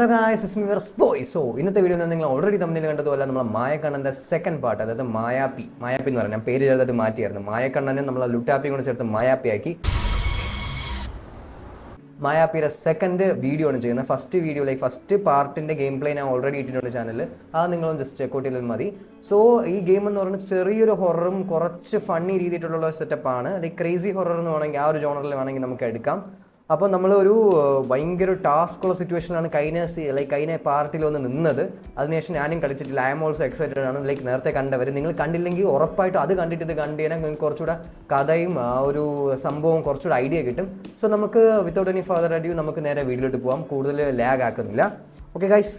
Hello guys, it's me your boy. So ഇന്നത്തെ video നിങ്ങൾ already തമ്മിൽ കണ്ടതുപോലെ നമ്മൾ മായക്കണ്ണൻ്റെ സെക്കൻഡ് പാർട്ട്, അതായത് മായാപ്പി എന്ന് പറഞ്ഞാൽ പേര് ചേർത്തിട്ട് മാറ്റിയായിരുന്നു. മായക്കണ്ണനെ നമ്മൾ ലുട്ടാപ്പി കൊണ്ട് ചേർത്ത് മായാപ്പിയാക്കി. മായാപ്പിയുടെ സെക്കൻഡ് വീഡിയോ ആണ് ചെയ്യുന്നത്. ഫസ്റ്റ് പാർട്ടിൻ്റെ ഗെയിം പ്ലേ ഞാൻ ഓൾറെഡി ഇട്ടിട്ടുണ്ട് ചാനലിൽ. അത് നിങ്ങളും ജസ്റ്റ് ചെക്കൗട്ട് ചെയ്താൽ മതി. സോ ഈ ഗെയിം എന്ന് പറയുന്നത് ചെറിയൊരു ഹൊററും കുറച്ച് ഫണ്ണി രീതിയിലുള്ള സെറ്റപ്പാണ്. ലൈക്ക് ക്രേസി ഹൊറർ എന്ന് വേണമെങ്കിൽ ആ ഒരു ജോണറിൽ വേണമെങ്കിൽ നമുക്ക് എടുക്കാം. അപ്പോൾ നമ്മളൊരു ഭയങ്കര ടാസ്ക്കുള്ള സിറ്റുവേഷനിലാണ് കഴിഞ്ഞ പാർട്ടിൽ ഒന്ന് നിന്നത്. അതിനുശേഷം ഞാനും കളിച്ചിട്ടില്ല. ഐ ആം ഓൾസോ എക്സൈറ്റഡ് ആണ്. ലൈക്ക് നേരത്തെ കണ്ടവർ നിങ്ങൾ കണ്ടില്ലെങ്കിൽ ഉറപ്പായിട്ടും അത് കണ്ടിട്ട് ഇത് കണ്ടു കഴിഞ്ഞാൽ നിങ്ങൾക്ക് കുറച്ചുകൂടെ കഥയും ആ ഒരു സംഭവം കുറച്ചുകൂടെ ഐഡിയ കിട്ടും. സോ നമുക്ക് വിത്തൗട്ട് എനി ഫർദർ അഡ്യൂ നമുക്ക് നേരെ വീഡിയോയിലോട്ട് പോകാം. കൂടുതൽ ലാഗ് ആക്കുന്നില്ല. ഓക്കെ ഗൈസ്,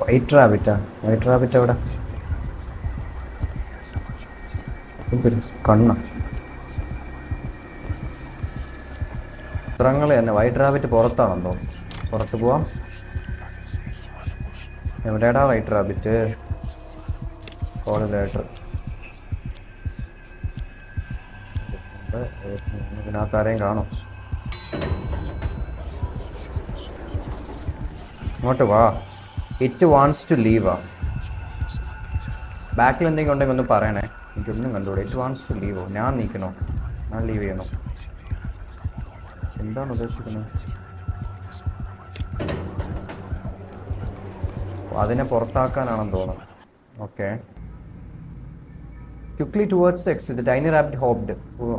വൈറ്റ് റാബിറ്റ് അവിടെ കണ്ണ ചിത്രങ്ങൾ തന്നെ. വൈറ്റ് റാബിറ്റ് പുറത്താണെന്തോ. പുറത്ത് പോവാം. എവിടെയാടാ വൈറ്റ് റാബിറ്റ്? കോളിലേറ്റർ ഇതിനകത്ത് ആരെയും കാണും. ഇങ്ങോട്ട് വാ. It wants to leave. ബാക്കിൽ എന്തെങ്കിലും ഉണ്ടെങ്കിൽ ഒന്ന് പറയണേ. എനിക്കൊന്നും കണ്ടുകൂടെ. ഇറ്റ് വാണ്ട്സ് ടു ലീവോ? ഞാൻ നീക്കണോ? ഞാൻ ലീവ് ചെയ്യണോ? എന്താണ് ഉദ്ദേശിക്കുന്നത്? അതിനെ പുറത്താക്കാനാണെന്ന് തോന്നുന്നു. Okay. Quickly towards the exit tiny rabbit hopped.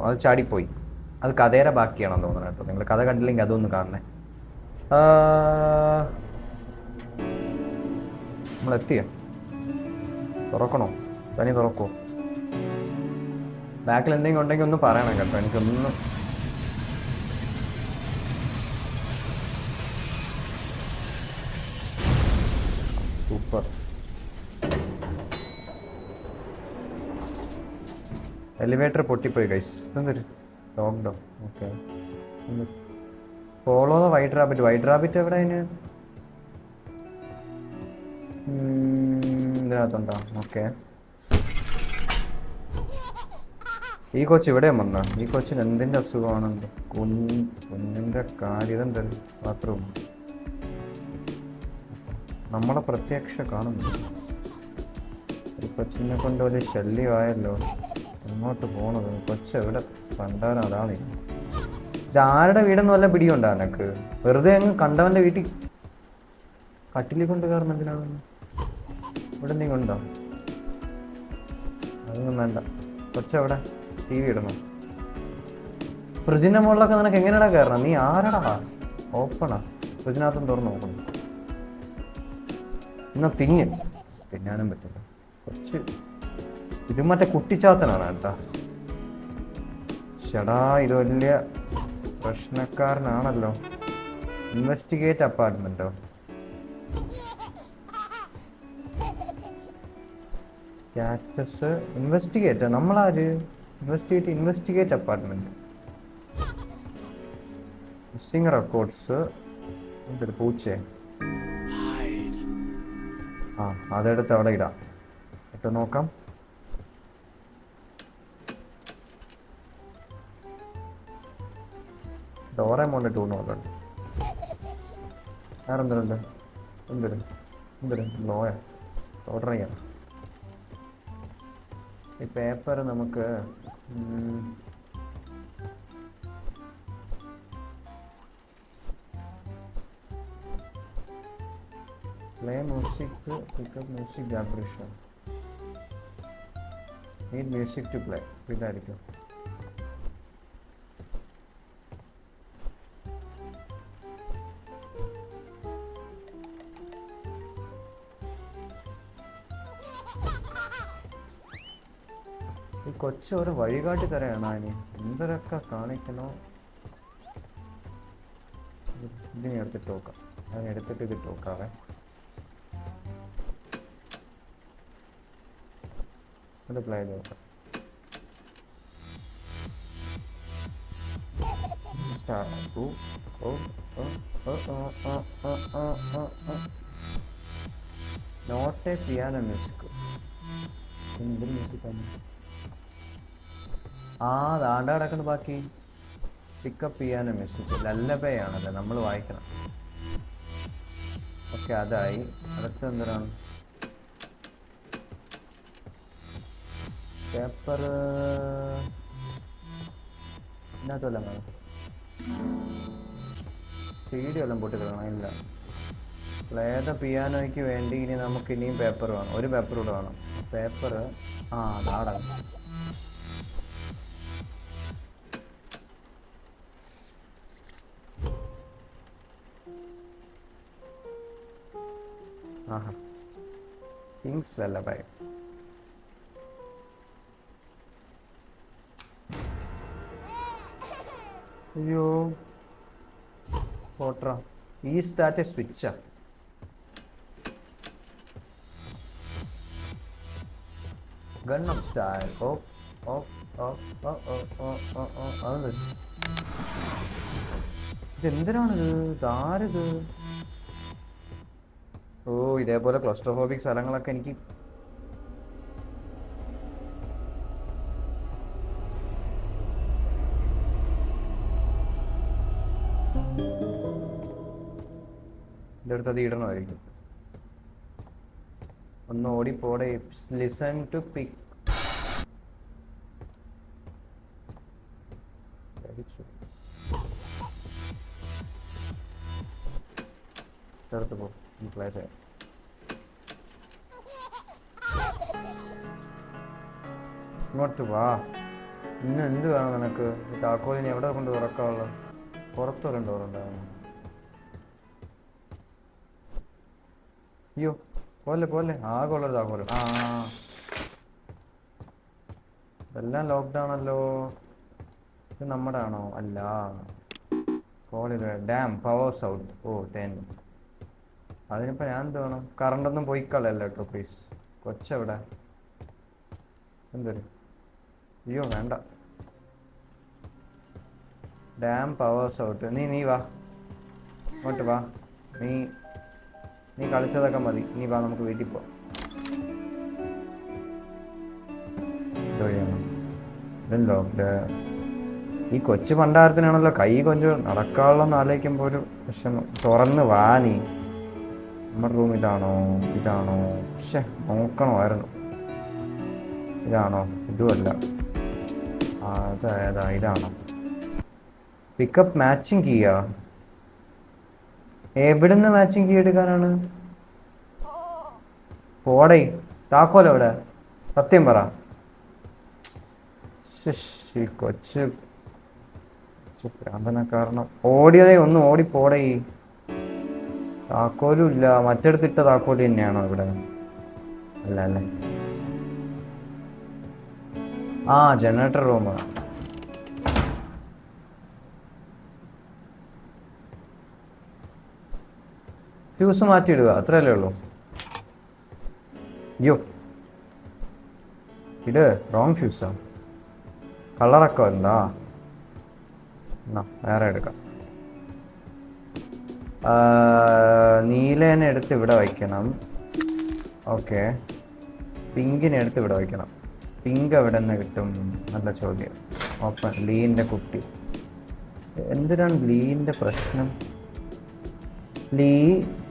അത് ചാടിപ്പോയി. അത് കഥയുടെ ബാക്കിയാണെന്ന് തോന്നുന്നത് കേട്ടോ. നിങ്ങൾ കഥ കണ്ടില്ലെങ്കിൽ അതൊന്ന് കാണണേ. നമ്മളെത്തിയോ? തുറക്കണോ? തനി തുറക്കോ? ബാക്കിൽ എന്തെങ്കിലും ഉണ്ടെങ്കിൽ ഒന്ന് പറയണം കേട്ടോ. എനിക്കൊന്ന് സൂപ്പർ. എലിവേറ്റർ പൊട്ടിപ്പോയി ഗൈസ്. എന്തൊരു lockdown. Okay. Follow the white rabbit. White rabbit എവിടെ? അതിന് ഇതിനകത്തുണ്ടോ? ഓക്കെ. ഈ കൊച്ച് ഇവിടെ വന്ന. ഈ കൊച്ചിന് എന്തിൻ്റെ അസുഖമാണെന്തോ. കുഞ്ഞിൻ്റെ കാര്യം എന്തായാലും ബാത്റൂം. നമ്മളെ പ്രത്യക്ഷ കാണുന്നു. ഈ കൊച്ചിനെ കൊണ്ട് ഒരു ശല്യമായല്ലോ. എങ്ങോട്ട് പോണത്? കൊച്ചെവിടെ കണ്ടാലും അതാണ്. ഇത് ആരുടെ വീടെന്ന് വല്ല പിടിയുണ്ടോ എനക്ക്? വെറുതെ അങ്ങ് കണ്ടവൻ്റെ വീട്ടിൽ കട്ടിലിൽ കൊണ്ട് കയറുന്ന എന്തിനാണെന്ന്? ഇവിടെ എന്തെങ്കിലും ഉണ്ടോ? അതൊന്നും വേണ്ട. കൊച്ചെവിടെ? ടി വി ഇടണോ? ഫ്രിഡ്ജിൻ്റെ മുകളിലൊക്കെ നിനക്ക് എങ്ങനെയാടാ കയറണം? നീ ആരടാ? ഓപ്പണാ. ഫ്രിഡ്ജിനകത്തും തുറന്ന് നോക്കണം. എന്നാ തിന്നാനും പറ്റില്ല. കൊച്ച് ഇത് മറ്റേ കുട്ടിച്ചാത്തനാണ് കേട്ടാ. ചേടാ, ഇത് വലിയ പ്രശ്നക്കാരനാണല്ലോ. ഇൻവെസ്റ്റിഗേറ്റ് അപ്പാർട്ട്മെന്റോ? Cactus investigate. നമ്മളാര്? Investigate apartment. Missing records. എന്തൊരു പൂച്ചേ. അതെടുത്ത് അവിടെ ഇടാം. ഇട്ട് നോക്കാം. ഡോറേമോന്റെ ടൂണുണ്ട്. വേറെന്തിനുണ്ട്? എന്തൊരു ലോയ ഓർഡർ ചെയ്യാം. ഈ പേപ്പർ നമുക്ക് പ്ലേ മ്യൂസിക്, പിക്കപ്പ് മ്യൂസിക്, ഗാബ്രിഷൻ. Need music to play. ഇതായിരിക്കും. ഈ കൊച്ചു ഒരു വഴികാട്ടി തരാണ്. അതിന് എന്തൊക്കെ കാണിക്കണോ? ഇതിനെ എടുത്തിട്ട് നോക്കാം. അതിനെടുത്തിട്ട് ഇതിട്ട് നോക്കാവേ. അത് പ്ലേ ചെയ്ത് നോക്കാം. Star. Not a piano music. എന്തൊരു മ്യൂസിക്കാണ്? ദാണ്ട കിടക്കുന്ന ബാക്കി. പിക്കപ്പ് പിയാനോ മ്യൂസിക് ലല്ലബേ ആണല്ലേ, നമ്മൾ വായിക്കണം. ഓക്കെ, അതായി. അടുത്ത എന്തിനാണ്? പേപ്പർ ഇതിനകത്തല്ല വേണം. CD വല്ലതും പൊട്ടിക്കിടക്കണം. ഇല്ല. പ്ലേ പിയാനോയ്ക്ക് വേണ്ടി ഇനി നമുക്ക് ഇനിയും പേപ്പർ വേണം. ഒരു പേപ്പർ കൂടെ വേണം. പേപ്പർ അതാടാ. കിങ്സ് ലല്ലബൈ. അയ്യോ പോട്ര. ഈ സ്റ്റാറ്റ് സ്വിച്ചാ. ഗണ്ണം സ്റ്റൈൽ. ഇതെന്തിനാണിത്? ഇതാരിത്? ഇതേപോലെ ക്ലോസ്ട്രോഫോബിക് സ്ഥലങ്ങളൊക്കെ എനിക്ക് എൻ്റെ അടുത്ത് അത് ഇടണമായിരിക്കും. ഒന്ന് ഓടിപ്പോടെ. Listen to pick. ചേർത്ത് പോ. പ്ലേ ചെയ്യാം. ഇങ്ങോട്ട് വാ. ഇന്ന് എന്ത് വേണം നിനക്ക്? താക്കോലിനി എവിടെ കൊണ്ട് തുറക്കാനുള്ളത്? പുറത്ത് വരേണ്ട ഓറുണ്ടാകുന്നു. അയ്യോ പോലെ ആകെ ഉള്ളൊരു താക്കോല്. ഇതെല്ലാം ലോക്ക്ഡൗണല്ലോ. ഇത് നമ്മുടെ ആണോ? അല്ല. കോളിൽ ഡാം പവേഴ്സ് ഔട്ട്. 10. അതിനിപ്പോൾ ഞാൻ എന്ത് വേണം? കറണ്ടൊന്നും പോയി കളയല്ലോ കേട്ടോ പ്ലീസ്. കൊച്ചെവിടെ? എന്തൊരു അയ്യോ വേണ്ട. Dam powers out. നീ വാ, ഇങ്ങോട്ട് വാ. നീ കളിച്ചതൊക്കെ മതി. നീ വാ, നമുക്ക് വീട്ടിൽ പോവാം. ഈ കൊച്ചു പണ്ടാരത്തിനാണല്ലോ കൈ കൊഞ്ചം നടക്കാനുള്ളതെന്ന് ആലോചിക്കുമ്പോൾ ഒരു വിഷമം. തുറന്ന് വാ നീ. നമ്മുടെ റൂം ഇതാണോ? പക്ഷെ നോക്കണമായിരുന്നു. ഇതാണോ? ഇതുമല്ല. അതേതാ? ഇതാണോ? പിക്കപ്പ് മാച്ചിങ് കീയാ? എവിടുന്ന് മാച്ചിങ് കീ എടുക്കാനാണ്? പോടേ. താക്കോലെവിടെ? സത്യം പറ. കൊച്ച് പ്രാന്തന കാരണം ഒന്ന് ഓടിപ്പോടേ. താക്കോലും ഇല്ല. മറ്റെടുത്തിട്ട താക്കോല് തന്നെയാണോ ഇവിടെ? അല്ല അല്ലേ. Generator room. ഫ്യൂസ് മാറ്റിയിടുക, അത്രയല്ലേ ഉള്ളൂ. അയ്യോ ഇത് റോങ് ഫ്യൂസാ. കളറൊക്കെ എന്താ? വേറെ എടുക്കാം. നീലേനെ എടുത്ത് ഇവിടെ വയ്ക്കണം. ഓക്കെ. പിങ്കിനെ എടുത്ത് ഇവിടെ വയ്ക്കണം. പിങ്ക് എവിടെ നിന്ന് കിട്ടും? നല്ല ചോദ്യം. ഓപ്പൺ. ലീൻ്റെ കുട്ടി. എന്തിനാണ് ലീൻ്റെ പ്രശ്നം? ലീ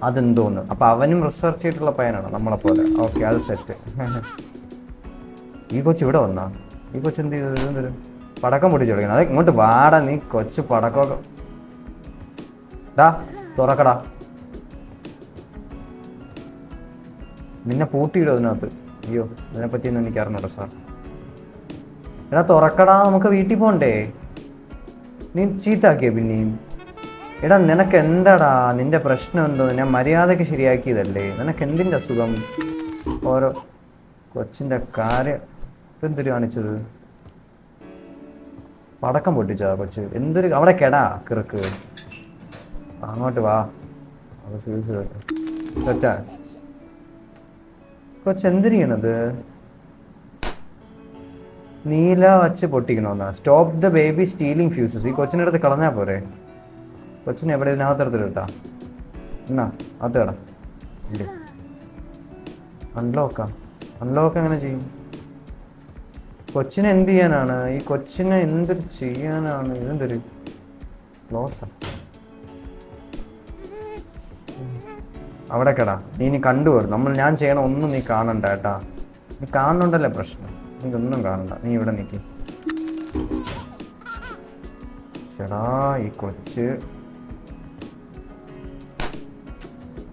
അതെന്തോന്ന്. അപ്പം അവനും റിസർച്ച് ചെയ്തിട്ടുള്ള പയ്യനാണ് നമ്മളെപ്പോലെ. ഓക്കെ, അത് സെറ്റ്. ഈ കൊച്ചു ഇവിടെ വന്നാ? ഈ കൊച്ചു എന്ത് ചെയ്തു? എന്തൊരു പടക്കം പൊട്ടിച്ച് കളിക്കണം. അതെ, ഇങ്ങോട്ട് വാടാ നീ കൊച്ചു. പടക്കമൊക്കെ തുറക്കടാ. നിന്നെ പൂട്ടിയിടും അതിനകത്ത്. അയ്യോ, ഇതിനെപ്പറ്റിയൊന്നും എനിക്ക് അറിഞ്ഞൂടാ സാർ. എടാ തുറക്കടാ, നമുക്ക് വീട്ടിൽ പോകണ്ടേ? നീ ചീത്താക്കിയ പിന്നെയും. എടാ നിനക്ക് എന്താടാ നിന്റെ പ്രശ്നം എന്തോ? ഞാൻ മര്യാദയ്ക്ക് ശരിയാക്കിയതല്ലേ. നിനക്ക് എന്തിൻ്റെ അസുഖം? ഓരോ കൊച്ചിൻ്റെ കാര്യം എന്തൊരു കാണിച്ചത്? പടക്കം പൊട്ടിച്ചാ കൊച്ച്? എന്തൊരു അവിടെ കെടാ കിറുക്ക്. അങ്ങോട്ട് വാ. അത് ഫ്യൂസ് കേട്ടോ കൊച്ചാ. കൊച്ചെന്തിരിക്കണത്? നീല വച്ച് പൊട്ടിക്കണമെന്നാ. Stop the baby stealing fuses. ഈ കൊച്ചിൻ്റെ അടുത്ത് കളഞ്ഞാൽ പോരെ? കൊച്ചിനെ എവിടെ ഇതിനകത്തെടുത്തിട്ട് കിട്ടാ എന്നാ അത് കടാ. ഇല്ലേ അൺലോക്ക് എങ്ങനെ ചെയ്യും? കൊച്ചിനെ എന്ത് ചെയ്യാനാണ്? ഈ കൊച്ചിനെ എന്തൊരു ചെയ്യാനാണ്? ഇതെന്തൊരു ക്ലോസാ. അവിടെ കേടാ. നീ കണ്ടുപോലും ഞാൻ ചെയ്യണ ഒന്നും നീ കാണണ്ട കേട്ടാ. നീ കാണുന്നുണ്ടല്ലേ പ്രശ്നം. നീക്കൊന്നും കാണണ്ട. നീ ഇവിടെ നിൽക്കി. ചേടാ ഈ കൊച്ച്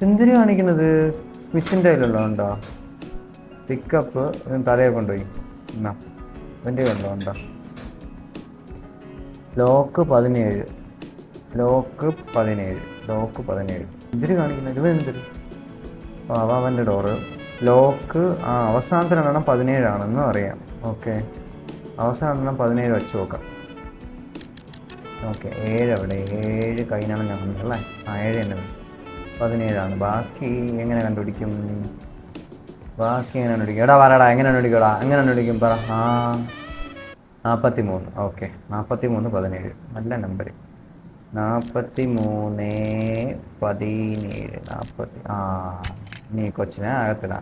എന്തിനു കാണിക്കണത്? സ്മിത്തിൻ്റെ കയ്യിലുള്ളതുണ്ടോ? പിക്കപ്പ് തലയെ കൊണ്ടുപോയി. എന്നാ എൻ്റെ കയ്യിലുള്ളതുണ്ടോ? ലോക്ക് 17. എന്തിനു കാണിക്കുന്നത്? ഇത് എന്തൊരു അവൻ്റെ ഡോറ് ലോക്ക്. അവസാനത്തെ 17 ആണെന്നും അറിയാം. ഓക്കെ, അവസാനം 17 വെച്ച് നോക്കാം. ഓക്കെ, 7 അവിടെ 7 കയ്യിനാണ് ഞാൻ കണ്ടല്ലേ. 7 തന്നെ 17 ബാക്കി എങ്ങനെ കണ്ടുപിടിക്കും? എടാ പറയടാ, എങ്ങനെ കണ്ടുപിടിക്കും പറ. 43. ഓക്കെ, 43 17. നല്ല നമ്പർ. 43 17 40. നീ കൊച്ചിനെ അകത്തിടാ.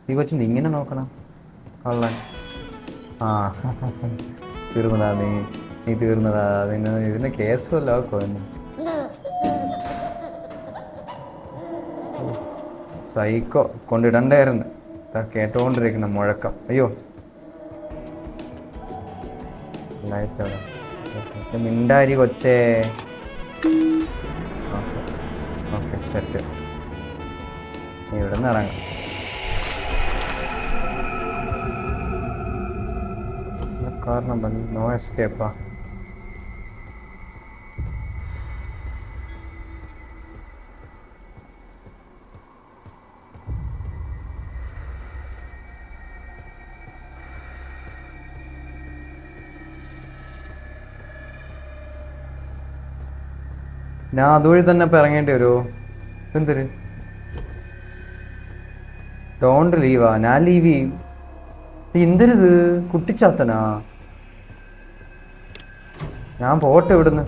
ഈ കൊച്ചിൻ്റെ ഇങ്ങനെ നോക്കണം കള്ളൻ. തീർന്നതാ നീ തീർന്നതാ. ഇതിന് കേസുമല്ലോ കൊന്നു. സൈക്കോ കൊണ്ടിടണ്ടായിരുന്നു. കേട്ടോണ്ടിരിക്കുന്ന മുഴക്കം. അയ്യോ ലൈറ്റോടെ മിണ്ടാരി കൊച്ചേ. Okay set. നീ ഇവിടെ നിന്ന് ഇറങ്ങാം. കാരണം നോ എസ്കേപ്പാ. ഞാൻ അതുവഴി തന്നെ ഇപ്പം ഇറങ്ങേണ്ടി വരുമോ? എന്തൊരു ഡോണ്ട് ലീവാ. ഞാൻ ലീവ് ചെയ്യും. എന്തൊരിത് കുട്ടിച്ചാത്തനാ. ഞാൻ പോട്ടെ ഇവിടുന്ന്.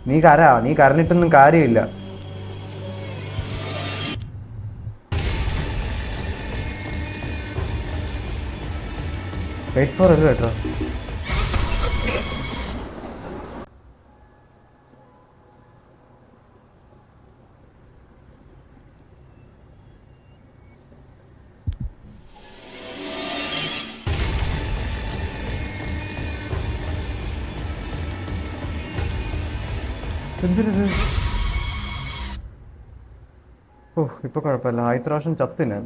നീ കരഞ്ഞിട്ടൊന്നും കാര്യമില്ല. വെയിറ്റ് ഫോർ കേട്ടോ. എന്തിനത്? ഇപ്പൊ കുഴപ്പമില്ല. ആദ്യത്തെ പ്രാവശ്യം ചത്തിന്.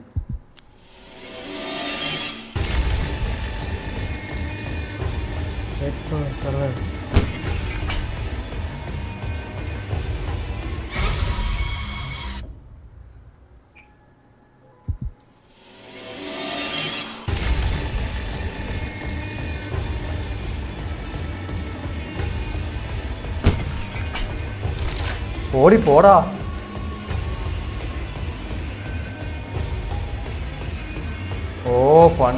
ഓടി പോടാ. പൺ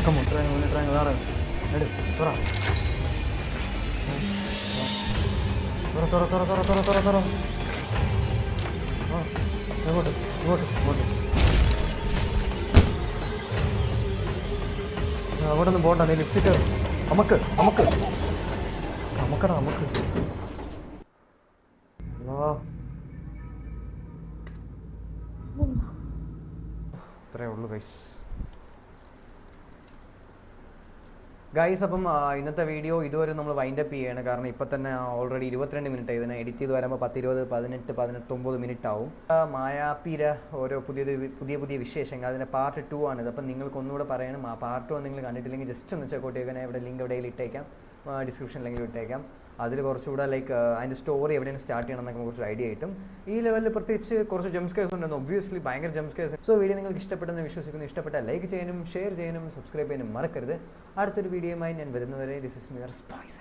Come on, triangle. Ready, Tora. അവിടെ നിന്ന് പോകണ്ട. നീ ലിഫ്റ്റ് കയറും. നമുക്കടാ. ഇത്രേ ഉള്ളൂ ഗൈസ്. അപ്പം ഇന്നത്തെ വീഡിയോ ഇതുവരെ നമ്മൾ വൈൻഡപ്പ് ചെയ്യാണ്. കാരണം ഇപ്പം തന്നെ ഓൾറെഡി 22 മിനിറ്റ്. ഇതിനെ എഡിറ്റ് ചെയ്ത് വരുമ്പോൾ 10, 20, 18, 19 മിനിറ്റ് ആവും. മായാപ്പീര ഓരോ പുതിയ വിശേഷങ്ങൾ, അതിൻ്റെ പാർട്ട് 2 ആണിത്. അപ്പം നിങ്ങൾക്ക് ഒന്നുകൂടെ പറയണം. ആ പാർട്ട് 1 നിങ്ങൾ കണ്ടിട്ടില്ലെങ്കിൽ ജസ്റ്റ് ഒന്ന് ചെക്കൗട്ട് ചെയ്യുക. ഇവിടെ ലിങ്ക് എവിടെയെങ്കിലും ഇട്ടേക്കാം. ഡിസ്ക്രിപ്ഷനിലെങ്കിലും ഇട്ടേക്കാം. അതിൽ കുറച്ചുകൂടെ ലൈക്ക് അതിൻ്റെ സ്റ്റോറി എവിടെയാണ് സ്റ്റാർട്ട് ചെയ്യണം എന്നൊക്കെ കുറച്ച് ഐഡിയ കിട്ടും. ഈ ലെവലിൽ പ്രത്യേകിച്ച് കുറച്ച് ജംസ്കേഴ്സ് ഉണ്ടെന്ന് ഒബ്വിയസ്ലി ഭയങ്കര ജംസ്കേഴ്സ്. സോ വീഡിയോ നിങ്ങൾക്ക് ഇഷ്ടപ്പെട്ടെന്ന് വിശ്വസിക്കുന്നു. ഇഷ്ടപ്പെട്ടാൽ ലൈക്ക് ചെയ്യാനും ഷെയർ ചെയ്യാനും സബ്സ്ക്രൈബ് ചെയ്യാനും മറക്കരുത്. അടുത്തൊരു വീഡിയോയുമായി ഞാൻ വരുന്നവരെ ദിസ് ഇസ് മിയർ സ്പൈസ്.